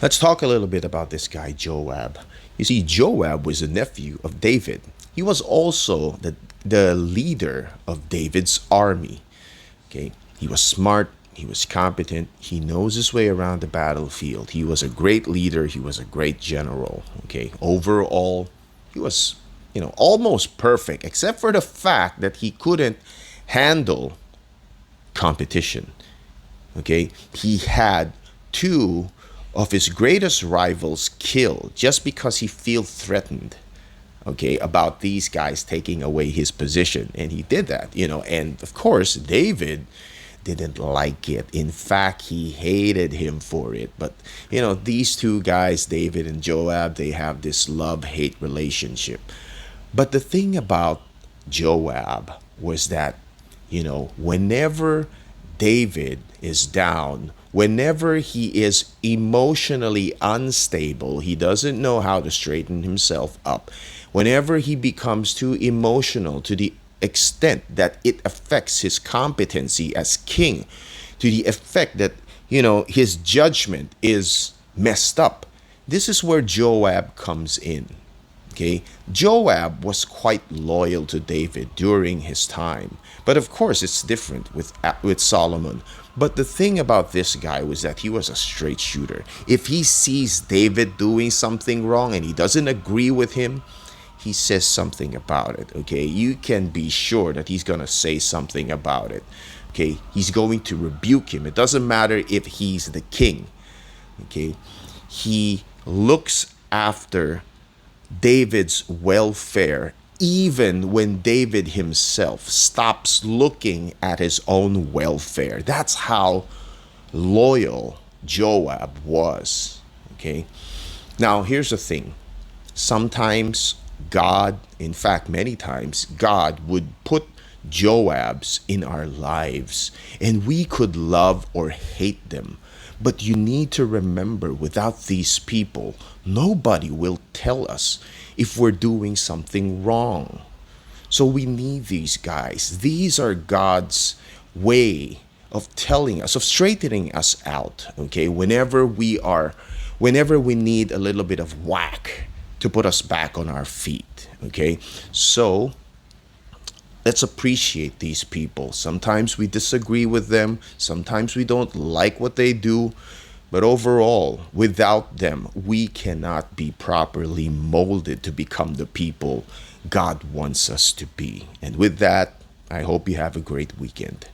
Let's talk a little bit about this guy, Joab. You see, Joab was a nephew of David. He was also the leader of David's army. Okay, he was smart, he was competent, he knows his way around the battlefield. He was a great leader, he was a great general. Okay, overall, he was, almost perfect, except for the fact that he couldn't handle competition. Okay, he had two of his greatest rivals killed just because he felt threatened, okay, about these guys taking away his position. And he did that, and of course David didn't like it. In fact, he hated him for it. But these two guys, David and Joab, they have this love-hate relationship. But the thing about Joab was that, whenever David is down, whenever he is emotionally unstable, he doesn't know how to straighten himself up. Whenever he becomes too emotional to the extent that it affects his competency as king, to the effect that, his judgment is messed up, this is where Joab comes in. Okay, Joab was quite loyal to David during his time, but of course it's different with Solomon. But the thing about this guy was that he was a straight shooter. If he sees David doing something wrong and he doesn't agree with him, he says something about it. Okay, you can be sure that he's gonna say something about it. Okay, he's going to rebuke him. It doesn't matter if he's the king. Okay, he looks after David's welfare, even when David himself stops looking at his own welfare. That's how loyal Joab was. Okay. Now, here's the thing. Sometimes God, in fact, many times, God would put Joabs in our lives, and we could love or hate them. But you need to remember, without these people, nobody will tell us if we're doing something wrong. So we need these guys. These are God's way of telling us, of straightening us out, okay? Whenever we need a little bit of whack to put us back on our feet, okay? So let's appreciate these people. Sometimes we disagree with them, sometimes we don't like what they do, but overall, without them, we cannot be properly molded to become the people God wants us to be. And with that, I hope you have a great weekend.